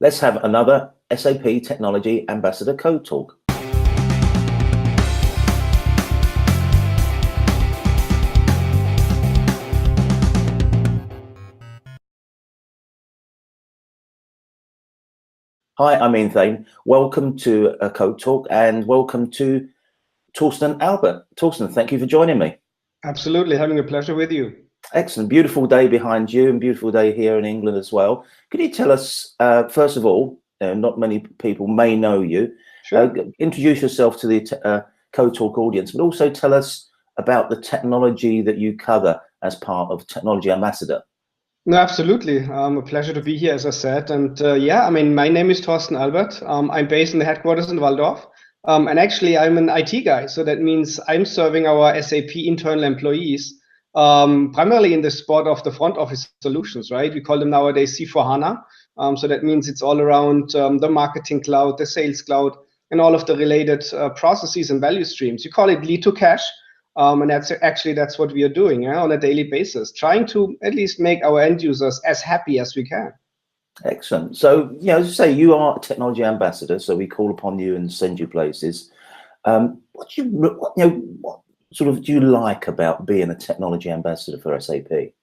Let's have another SAP Technology Ambassador CodeTalk. Hi, I'm Thain. Welcome to CodeTalk and welcome to Torsten Albert. Torsten, thank you for joining me. Absolutely, having a pleasure with you. Excellent. Beautiful day behind you and beautiful day here in England as well. Could you tell us, first of all, not many people may know you, Sure. Introduce yourself to the CodeTalk audience, but also tell us about the technology that you cover as part of Technology Ambassador. No, absolutely. A pleasure to be here, as I said. And yeah, I mean, my name is Torsten Albert. I'm based in the headquarters in Walldorf. And actually, I'm an IT guy. So that means I'm serving our SAP internal employees, primarily in the spot of the front office solutions, right? We call them nowadays C4HANA. So that means it's all around the marketing cloud, the sales cloud, and all of the related processes and value streams. You call it lead to cash. And that's what we are doing on a daily basis, trying to at least make our end users as happy as we can. Excellent. So, as you say, you are a technology ambassador, so we call upon you and send you places. What sort of do you like about being a technology ambassador for SAP?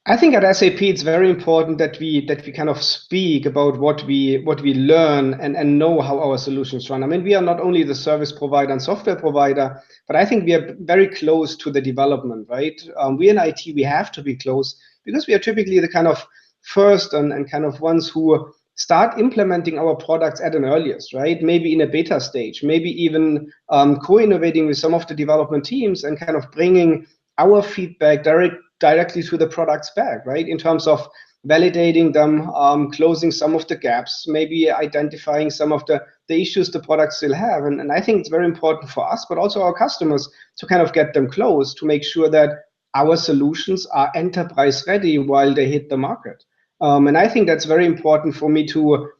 I think at SAP it's very important that we kind of speak about what we learn and know how our solutions run. I mean, we are not only the service provider and software provider, but I think we are very close to the development, right? We in IT, we have to be close because we are typically the kind of first and kind of ones who start implementing our products at an earliest, right? Maybe in a beta stage, maybe even co-innovating with some of the development teams and kind of bringing our feedback directly to the products back, right? In terms of validating them, closing some of the gaps, maybe identifying some of the issues the products still have. And I think it's very important for us, but also our customers to kind of get them close to make sure that our solutions are enterprise ready while they hit the market. And I think that's very important for me to,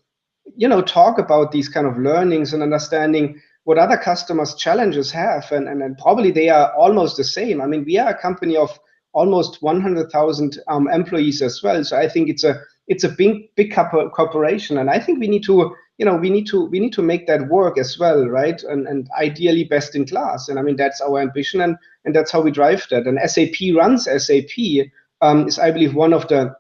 talk about these kind of learnings and understanding what other customers' challenges have. And probably they are almost the same. I mean, we are a company of almost 100,000 employees as well. So I think it's a big corporation, and I think we need to make that work as well, right? And ideally best in class. And I mean that's our ambition, and that's how we drive that. And SAP runs SAP is, I believe, one of the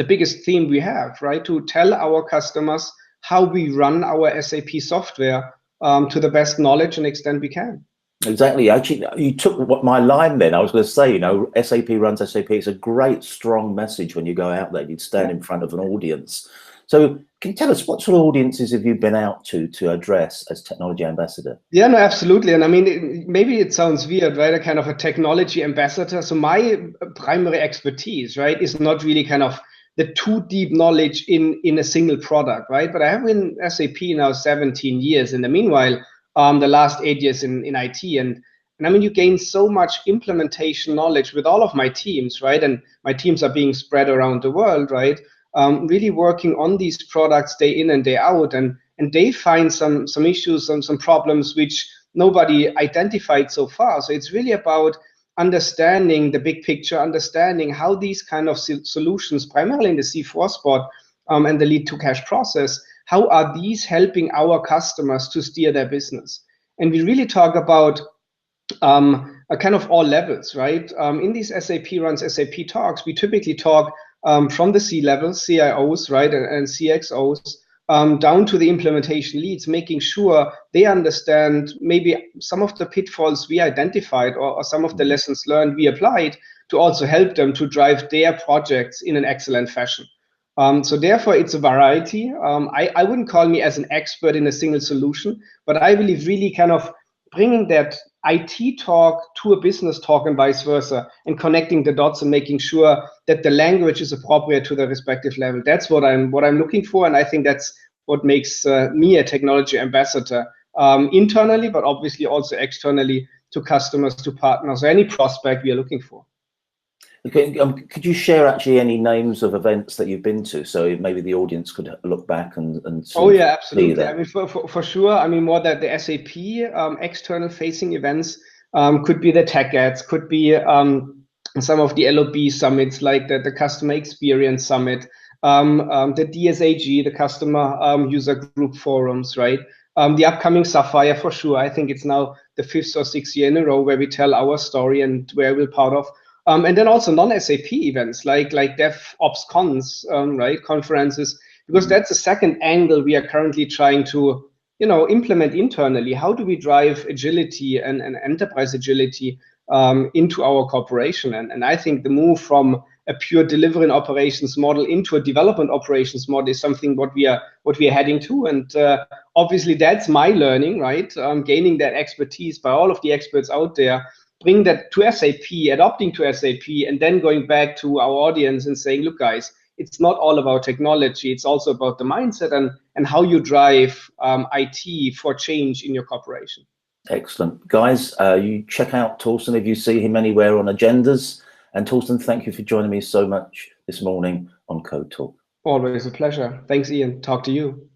biggest theme we have, right? To tell our customers how we run our SAP software to the best knowledge and extent we can. Exactly. Actually, you took my line then. I was going to say, SAP runs SAP. It's a great, strong message when you go out there. You'd stand in front of an audience. So can you tell us what sort of audiences have you been out to address as technology ambassador? Yeah, no, absolutely. And I mean, maybe it sounds weird, right? A kind of a technology ambassador. So my primary expertise, right, is not really kind of the too deep knowledge in a single product, right? But I have been in SAP now 17 years. In the meanwhile, the last 8 years in IT. And I mean, you gain so much implementation knowledge with all of my teams, right? And my teams are being spread around the world, right? Really working on these products day in and day out. And they find some issues, some problems which nobody identified so far. So it's really about understanding the big picture, understanding how these kind of solutions, primarily in the C4 spot and the lead to cash process, how are these helping our customers to steer their business? And we really talk about a kind of all levels, right? In these SAP runs SAP talks, we typically talk from the C-level, CIOs, right, and CXOs, down to the implementation leads, making sure they understand maybe some of the pitfalls we identified or some of the lessons learned we applied to also help them to drive their projects in an excellent fashion. So therefore, it's a variety. I wouldn't call me as an expert in a single solution, but I believe really kind of bringing that IT talk to a business talk and vice versa, and connecting the dots and making sure that the language is appropriate to the respective level. That's what I'm looking for, and I think that's what makes me a technology ambassador internally, but obviously also externally to customers, to partners, or any prospect we are looking for. Okay, could you share actually any names of events that you've been to, so maybe the audience could look back and oh yeah, absolutely. I mean, for sure. I mean, more that the SAP external facing events could be the tech ads, could be some of the LoB summits, like the customer experience summit, the DSAG, the customer user group forums, right? The upcoming Sapphire for sure. I think it's now the 5th or 6th year in a row where we tell our story and where we're part of. And then also non-SAP events like DevOps cons, right? Conferences, because that's the second angle we are currently trying to, implement internally. How do we drive agility and enterprise agility into our corporation? And I think the move from a pure delivery and operations model into a development operations model is something what we are heading to. And obviously that's my learning, right? Gaining that expertise by all of the experts out there, bring that to SAP, adopting to SAP, and then going back to our audience and saying, look, guys, it's not all about technology. It's also about the mindset and how you drive IT for change in your corporation. Excellent. Guys, you check out Torsten if you see him anywhere on agendas. And Torsten, thank you for joining me so much this morning on CodeTalk. Always a pleasure. Thanks, Ian. Talk to you.